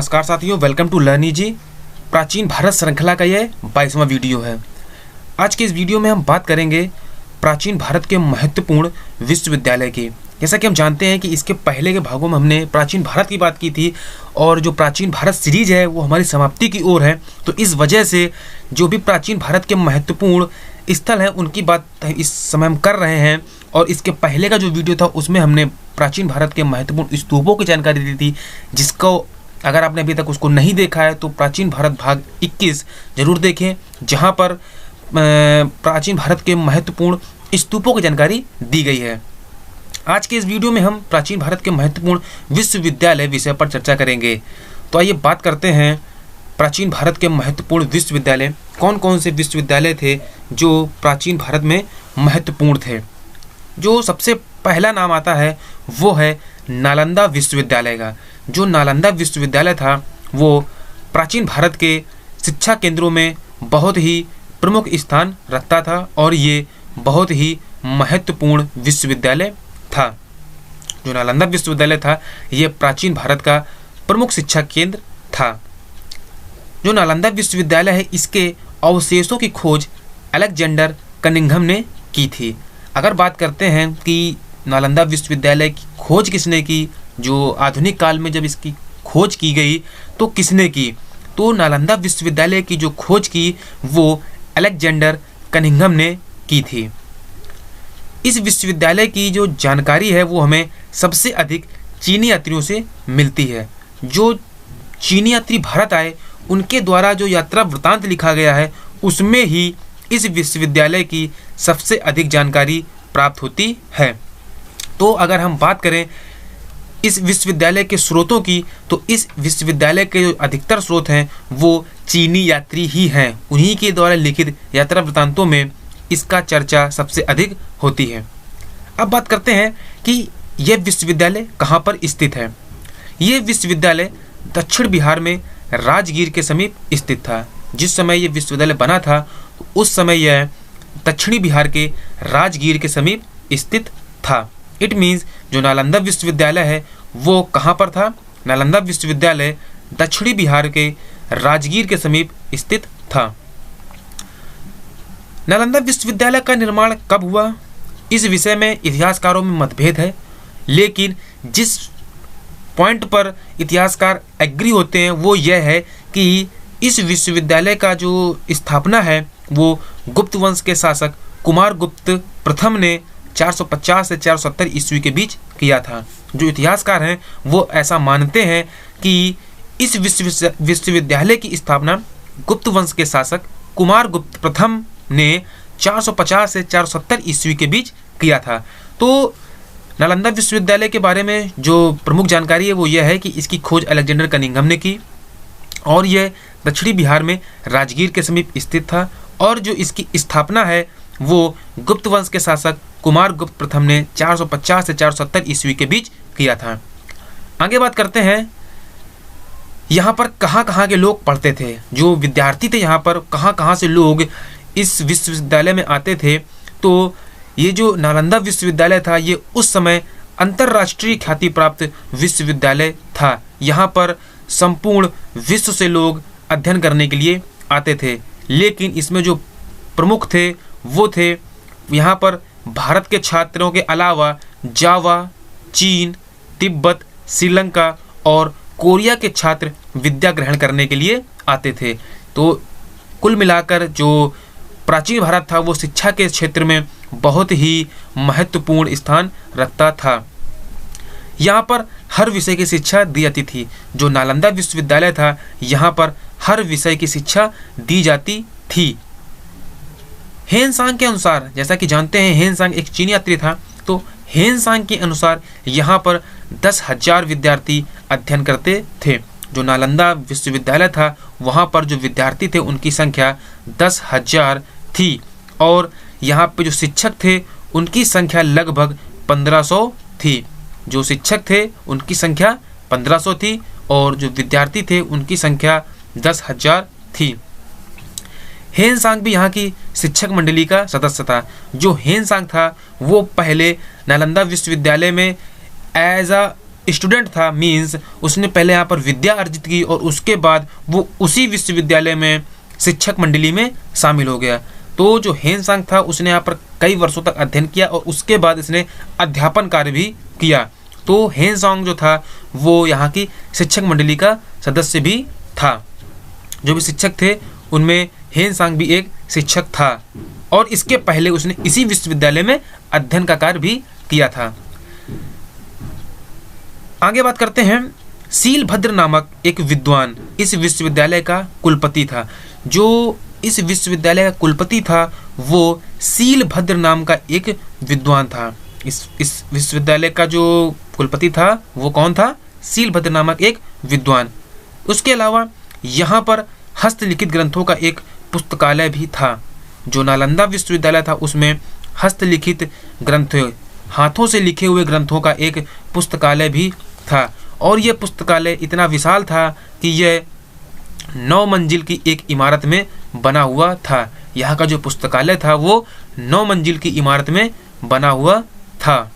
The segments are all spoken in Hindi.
नमस्कार साथियों, वेलकम टू लर्नी जी। प्राचीन भारत श्रृंखला का यह 22वां वीडियो है। आज के इस वीडियो में हम बात करेंगे प्राचीन भारत के महत्वपूर्ण विश्वविद्यालय की। जैसा कि हम जानते हैं कि इसके पहले के भागों में हमने प्राचीन भारत की बात की थी और जो प्राचीन भारत सीरीज है वो हमारी समाप्ति की ओर है। तो इस वजह से जो भी प्राचीन भारत के महत्वपूर्ण स्थल हैं उनकी बात इस समय हम कर रहे हैं। और इसके पहले का जो वीडियो था उसमें हमने प्राचीन भारत के महत्वपूर्ण स्तूपों की जानकारी दी थी, जिसको अगर आपने अभी तक उसको नहीं देखा है तो प्राचीन भारत भाग 21 जरूर देखें, जहां पर प्राचीन भारत के महत्वपूर्ण स्तूपों की जानकारी दी गई है। आज के इस वीडियो में हम प्राचीन भारत के महत्वपूर्ण विश्वविद्यालय विषय पर चर्चा करेंगे। तो आइए बात करते हैं प्राचीन भारत के महत्वपूर्ण विश्वविद्यालय। कौन कौन से विश्वविद्यालय थे जो प्राचीन भारत में महत्वपूर्ण थे। जो सबसे पहला नाम आता है वो है नालंदा विश्वविद्यालय का। जो नालंदा विश्वविद्यालय था वो प्राचीन भारत के शिक्षा केंद्रों में बहुत ही प्रमुख स्थान रखता था और ये बहुत ही महत्वपूर्ण विश्वविद्यालय था। जो नालंदा विश्वविद्यालय था ये प्राचीन भारत का प्रमुख शिक्षा केंद्र था। जो नालंदा विश्वविद्यालय है इसके अवशेषों की खोज अलेक्जेंडर कनिंघम ने की थी। अगर बात करते हैं कि नालंदा विश्वविद्यालय की खोज किसने की, जो आधुनिक काल में जब इसकी खोज की गई तो किसने की, तो नालंदा विश्वविद्यालय की जो खोज की वो अलेक्जेंडर कनिंघम ने की थी। इस विश्वविद्यालय की जो जानकारी है वो हमें सबसे अधिक चीनी यात्रियों से मिलती है। जो चीनी यात्री भारत आए उनके द्वारा जो यात्रा वृतांत लिखा गया है उसमें ही इस विश्वविद्यालय की सबसे अधिक जानकारी प्राप्त होती है। तो अगर हम बात करें इस विश्वविद्यालय के स्रोतों की तो इस विश्वविद्यालय के जो अधिकतर स्रोत हैं वो चीनी यात्री ही हैं। उन्हीं के द्वारा लिखित यात्रा वृतांतों में इसका चर्चा सबसे अधिक होती है। अब बात करते हैं कि यह विश्वविद्यालय कहाँ पर स्थित है। यह विश्वविद्यालय दक्षिण बिहार में राजगीर के समीप स्थित था। जिस समय यह विश्वविद्यालय बना था उस समय यह दक्षिणी बिहार के राजगीर के समीप स्थित था। इट मीन्स जो नालंदा विश्वविद्यालय है वो कहाँ पर था। नालंदा विश्वविद्यालय दक्षिणी बिहार के राजगीर के समीप स्थित था। नालंदा विश्वविद्यालय का निर्माण कब हुआ इस विषय में इतिहासकारों में मतभेद है, लेकिन जिस पॉइंट पर इतिहासकार एग्री होते हैं वो यह है कि इस विश्वविद्यालय का जो स्थापना है वो गुप्त वंश के शासक कुमार गुप्त प्रथम ने 450 से 470 ईस्वी के बीच किया था। जो इतिहासकार हैं वो ऐसा मानते हैं कि इस विश्वविद्यालय की स्थापना गुप्त वंश के शासक कुमार गुप्त प्रथम ने 450 से 470 ईस्वी के बीच किया था। तो नालंदा विश्वविद्यालय के बारे में जो प्रमुख जानकारी है वो यह है कि इसकी खोज अलेक्जेंडर कनिंघम ने की और यह दक्षिणी बिहार में राजगीर के समीप स्थित था और जो इसकी स्थापना है वो गुप्त वंश के शासक कुमार गुप्त प्रथम ने 450 से 470 ईस्वी के बीच किया था। आगे बात करते हैं यहाँ पर कहाँ के लोग पढ़ते थे। जो विद्यार्थी थे यहाँ पर कहाँ से लोग इस विश्वविद्यालय में आते थे। तो ये जो नालंदा विश्वविद्यालय था ये उस समय अंतर्राष्ट्रीय ख्याति प्राप्त विश्वविद्यालय था। यहाँ पर संपूर्ण विश्व से लोग अध्ययन करने के लिए आते थे, लेकिन इसमें जो प्रमुख थे वो थे यहाँ पर भारत के छात्रों के अलावा जावा, चीन, तिब्बत, श्रीलंका और कोरिया के छात्र विद्या ग्रहण करने के लिए आते थे। तो कुल मिलाकर जो प्राचीन भारत था वो शिक्षा के क्षेत्र में बहुत ही महत्वपूर्ण स्थान रखता था। यहाँ पर हर विषय की शिक्षा दी जाती थी। जो नालंदा विश्वविद्यालय था यहाँ पर हर विषय की शिक्षा दी जाती थी। हेनसांग के अनुसार, जैसा कि जानते हैं हेनसांग एक चीनी यात्री था, तो हेनसांग के अनुसार यहाँ पर 10,000 विद्यार्थी अध्ययन करते थे। जो नालंदा विश्वविद्यालय था वहाँ पर जो विद्यार्थी थे उनकी संख्या 10,000 थी और यहाँ पे जो शिक्षक थे उनकी संख्या लगभग 1500 थी। जो शिक्षक थे उनकी संख्या 1500 थी और जो विद्यार्थी थे उनकी संख्या 10,000 थी। हेनसांग भी यहाँ की शिक्षक मंडली का सदस्य था। जो हेनसांग था वो पहले नालंदा विश्वविद्यालय में एज अ स्टूडेंट था, मीन्स उसने पहले यहाँ पर विद्या अर्जित की और उसके बाद वो उसी विश्वविद्यालय में शिक्षक मंडली में शामिल हो गया। तो जो हेनसांग था उसने यहाँ पर कई वर्षों तक अध्ययन किया और उसके बाद इसने अध्यापन कार्य भी किया। तो हेनसांग जो था वो यहाँ की शिक्षक मंडली का सदस्य भी था। जो भी शिक्षक थे उनमें हेनसांग भी एक शिक्षक था और इसके पहले उसने इसी विश्वविद्यालय में अध्ययन का कार्य भी किया था। आगे बात करते हैं। शीलभद्र नामक एक विद्वान इस विश्वविद्यालय का कुलपति था। जो इस विश्वविद्यालय का कुलपति था वो शीलभद्र नाम का एक विद्वान था। इस विश्वविद्यालय का जो कुलपति था वो कौन था? शीलभद्र नामक एक विद्वान। उसके अलावा यहाँ पर हस्तलिखित ग्रंथों का एक पुस्तकालय भी था। जो नालंदा विश्वविद्यालय था उसमें हस्तलिखित ग्रंथ, हाथों से लिखे हुए ग्रंथों का एक पुस्तकालय भी था और यह पुस्तकालय इतना विशाल था कि यह 9 मंजिल की एक इमारत में बना हुआ था। यहाँ का जो पुस्तकालय था वो 9 मंजिल की इमारत में बना हुआ था।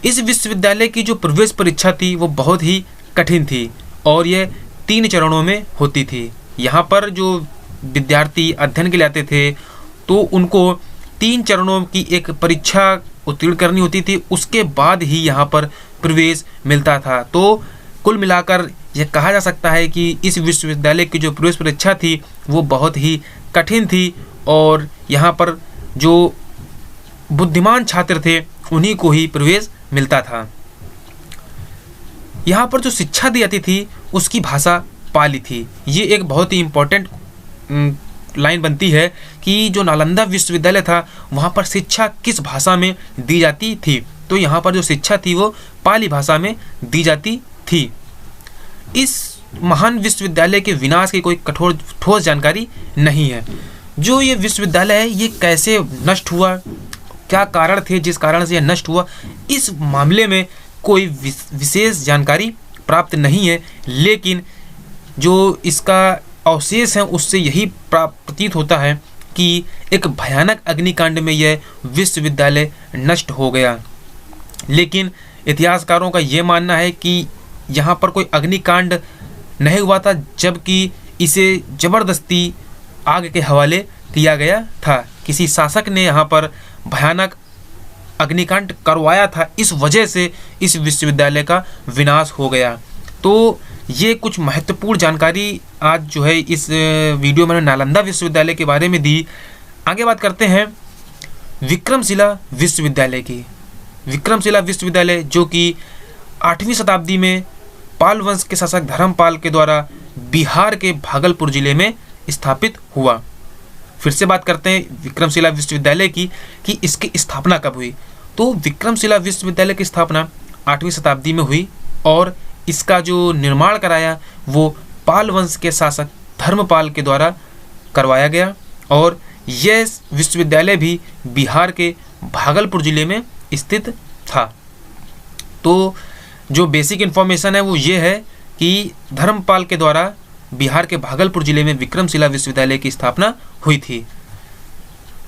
इस विश्वविद्यालय की जो प्रवेश परीक्षा थी वो बहुत ही कठिन थी और यह 3 चरणों में होती थी। यहाँ पर जो विद्यार्थी अध्ययन के लिए आते थे तो उनको 3 चरणों की एक परीक्षा उत्तीर्ण करनी होती थी, उसके बाद ही यहाँ पर प्रवेश मिलता था। तो कुल मिलाकर यह कहा जा सकता है कि इस विश्वविद्यालय की जो प्रवेश परीक्षा थी वो बहुत ही कठिन थी और यहाँ पर जो बुद्धिमान छात्र थे उन्हीं को ही प्रवेश मिलता था। यहाँ पर जो शिक्षा दी जाती थी उसकी भाषा पाली थी। ये एक बहुत ही इम्पोर्टेंट लाइन बनती है कि जो नालंदा विश्वविद्यालय था वहाँ पर शिक्षा किस भाषा में दी जाती थी। तो यहाँ पर जो शिक्षा थी वो पाली भाषा में दी जाती थी। इस महान विश्वविद्यालय के विनाश की कोई ठोस जानकारी नहीं है। जो ये विश्वविद्यालय है ये कैसे नष्ट हुआ, क्या कारण थे जिस कारण से यह नष्ट हुआ, इस मामले में कोई विशेष जानकारी प्राप्त नहीं है। लेकिन जो इसका अवशेष है उससे यही प्रतीत होता है कि एक भयानक अग्निकांड में यह विश्वविद्यालय नष्ट हो गया। लेकिन इतिहासकारों का ये मानना है कि यहाँ पर कोई अग्निकांड नहीं हुआ था, जबकि इसे ज़बरदस्ती आग के हवाले किया गया था। किसी शासक ने यहाँ पर भयानक अग्निकांड करवाया था, इस वजह से इस विश्वविद्यालय का विनाश हो गया। तो ये कुछ महत्वपूर्ण जानकारी आज जो है इस वीडियो में नालंदा विश्वविद्यालय के बारे में दी। आगे बात करते हैं विक्रमशिला विश्वविद्यालय की। विक्रमशिला विश्वविद्यालय जो कि 8वीं शताब्दी में पाल वंश के शासक धर्मपाल के द्वारा बिहार के भागलपुर जिले में स्थापित हुआ। फिर से बात करते हैं विक्रमशिला विश्वविद्यालय की कि इसकी स्थापना कब हुई। तो विक्रमशिला विश्वविद्यालय की स्थापना 8वीं शताब्दी में हुई और इसका जो निर्माण कराया वो पाल वंश के शासक धर्मपाल के द्वारा करवाया गया और यह विश्वविद्यालय भी बिहार के भागलपुर जिले में स्थित था। तो जो बेसिक इन्फॉर्मेशन है वो ये है कि धर्मपाल के द्वारा बिहार के भागलपुर जिले में विक्रमशिला विश्वविद्यालय की स्थापना हुई थी।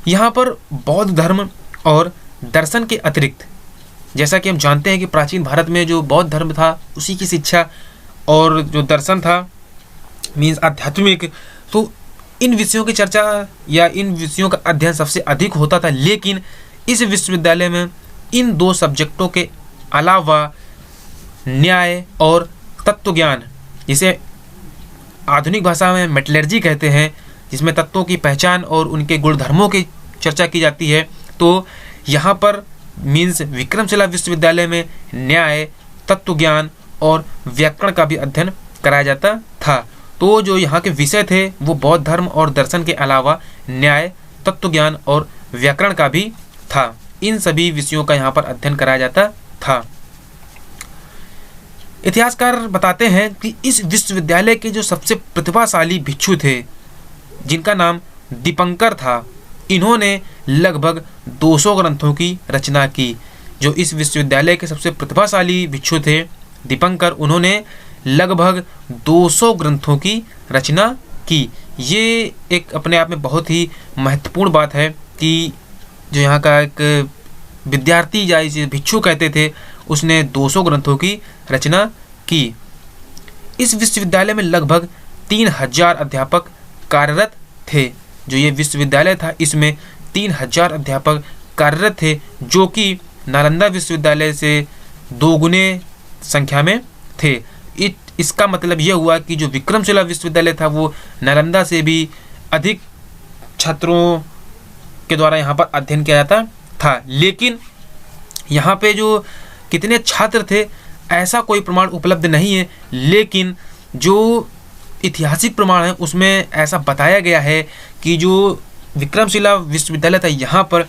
यहाँ पर बौद्ध धर्म और दर्शन के अतिरिक्त, जैसा कि हम जानते हैं कि प्राचीन भारत में जो बौद्ध धर्म था उसी की शिक्षा और जो दर्शन था मीन्स आध्यात्मिक, तो इन विषयों की चर्चा या इन विषयों का अध्ययन सबसे अधिक होता था। लेकिन इस विश्वविद्यालय में इन 2 सब्जेक्टों के अलावा न्याय और तत्वज्ञान, जिसे आधुनिक भाषा में मेटलर्जी कहते हैं, जिसमें तत्वों की पहचान और उनके गुणधर्मों की चर्चा की जाती है, तो यहाँ पर मीन्स विक्रमशिला विश्वविद्यालय में न्याय, तत्वज्ञान और व्याकरण का भी अध्ययन कराया जाता था। तो जो यहाँ के विषय थे वो बौद्ध धर्म और दर्शन के अलावा न्याय, तत्वज्ञान और व्याकरण का भी था। इन सभी विषयों का यहाँ पर अध्ययन कराया जाता था। इतिहासकार बताते हैं कि इस विश्वविद्यालय के जो सबसे प्रतिभाशाली भिक्षु थे जिनका नाम दीपंकर था, इन्होंने लगभग 200 ग्रंथों की रचना की। जो इस विश्वविद्यालय के सबसे प्रतिभाशाली भिक्षु थे दीपंकर, उन्होंने लगभग 200 ग्रंथों की रचना की। ये एक अपने आप में बहुत ही महत्वपूर्ण बात है कि जो यहाँ का एक विद्यार्थी या इसे भिक्षु कहते थे उसने 200 ग्रंथों की रचना की। इस विश्वविद्यालय में लगभग 3000 अध्यापक कार्यरत थे। जो ये विश्वविद्यालय था इसमें 3000 अध्यापक कार्यरत थे, जो कि नालंदा विश्वविद्यालय से 2 गुने संख्या में थे। इसका मतलब यह हुआ कि जो विक्रमशिला विश्वविद्यालय था वो नालंदा से भी अधिक छात्रों के द्वारा यहाँ पर अध्ययन किया जाता था। लेकिन यहाँ पे जो कितने छात्र थे ऐसा कोई प्रमाण उपलब्ध नहीं है, लेकिन जो ऐतिहासिक प्रमाण है उसमें ऐसा बताया गया है कि जो विक्रमशिला विश्वविद्यालय था यहाँ पर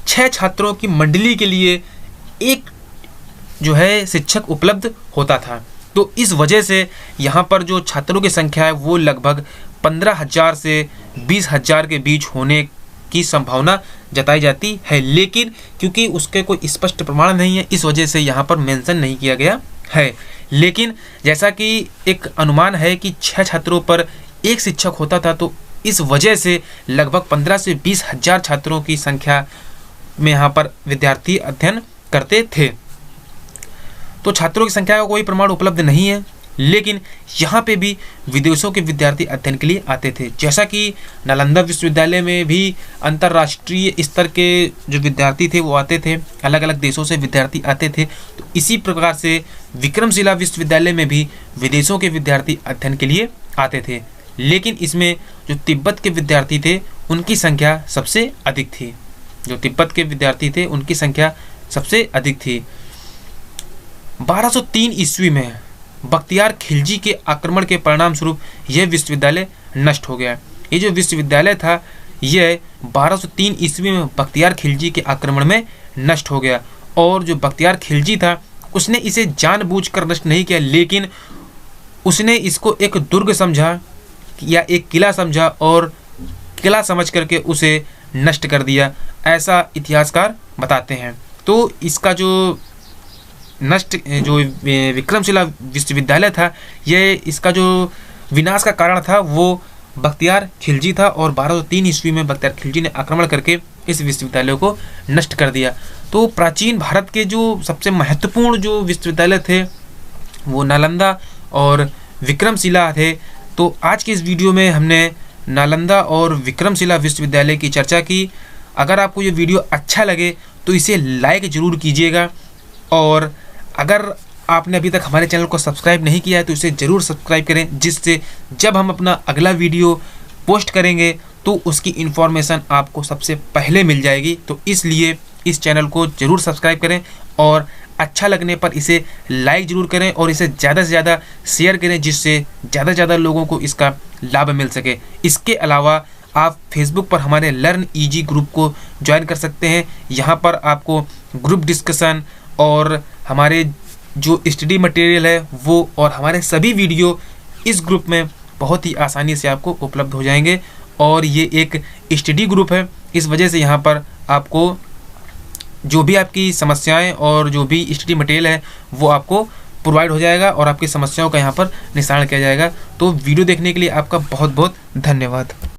6 छात्रों की मंडली के लिए एक जो है शिक्षक उपलब्ध होता था। तो इस वजह से यहाँ पर जो छात्रों की संख्या है वो लगभग 15,000 से 20,000 के बीच होने की संभावना जताई जाती है। लेकिन क्योंकि उसके कोई स्पष्ट प्रमाण नहीं है इस वजह से यहाँ पर मेंशन नहीं किया गया है। लेकिन जैसा कि एक अनुमान है कि 6 छात्रों पर एक शिक्षक होता था, तो इस वजह से लगभग 15 से 20,000 छात्रों की संख्या में यहाँ पर विद्यार्थी अध्ययन करते थे। तो छात्रों की संख्या का कोई प्रमाण उपलब्ध नहीं है, लेकिन यहाँ पे भी विदेशों के विद्यार्थी अध्ययन के लिए आते थे। जैसा कि नालंदा विश्वविद्यालय में भी अंतर्राष्ट्रीय स्तर के जो विद्यार्थी थे वो आते थे, अलग अलग देशों से विद्यार्थी आते थे, तो इसी प्रकार से विक्रमशिला विश्वविद्यालय में भी विदेशों के विद्यार्थी अध्ययन के लिए आते थे। लेकिन इसमें जो तिब्बत के विद्यार्थी थे उनकी संख्या सबसे अधिक थी। जो तिब्बत के विद्यार्थी थे उनकी संख्या सबसे अधिक थी। 1203 ईस्वी में बख्तियार खिलजी के आक्रमण के परिणाम स्वरूप यह विश्वविद्यालय नष्ट हो गया। ये जो विश्वविद्यालय था यह 1203 ईस्वी में बख्तियार खिलजी के आक्रमण में नष्ट हो गया। और जो बख्तियार खिलजी था उसने इसे जानबूझकर नष्ट नहीं किया, लेकिन उसने इसको एक दुर्ग समझा या एक किला समझा और किला समझ करके उसे नष्ट कर दिया, ऐसा इतिहासकार बताते हैं। तो इसका जो विक्रमशिला विश्वविद्यालय था यह इसका जो विनाश का कारण था वो बख्तियार खिलजी था, और 1203 ईस्वी में बख्तियार खिलजी ने आक्रमण करके इस विश्वविद्यालय को नष्ट कर दिया। तो प्राचीन भारत के जो सबसे महत्वपूर्ण जो विश्वविद्यालय थे वो नालंदा और विक्रमशिला थे। तो आज के इस वीडियो में हमने नालंदा और विक्रमशिला विश्वविद्यालय की चर्चा की। अगर आपको ये वीडियो अच्छा लगे तो इसे लाइक ज़रूर कीजिएगा, और अगर आपने अभी तक हमारे चैनल को सब्सक्राइब नहीं किया है तो इसे ज़रूर सब्सक्राइब करें, जिससे जब हम अपना अगला वीडियो पोस्ट करेंगे तो उसकी इन्फॉर्मेशन आपको सबसे पहले मिल जाएगी। तो इसलिए इस चैनल को ज़रूर सब्सक्राइब करें, और अच्छा लगने पर इसे लाइक ज़रूर करें और इसे ज़्यादा से ज़्यादा शेयर करें, जिससे ज़्यादा से ज़्यादा लोगों को इसका लाभ मिल सके। इसके अलावा आप फेसबुक पर हमारे लर्न ईजी ग्रुप को ज्वाइन कर सकते हैं। यहाँ पर आपको ग्रुप डिस्कशन और हमारे जो स्टडी मटेरियल है वो और हमारे सभी वीडियो इस ग्रुप में बहुत ही आसानी से आपको उपलब्ध हो जाएंगे। और ये एक स्टडी ग्रुप है, इस वजह से यहाँ पर आपको जो भी आपकी समस्याएं और जो भी स्टडी मटेरियल है वो आपको प्रोवाइड हो जाएगा, और आपकी समस्याओं का यहाँ पर निस्तारण किया जाएगा। तो वीडियो देखने के लिए आपका बहुत बहुत धन्यवाद।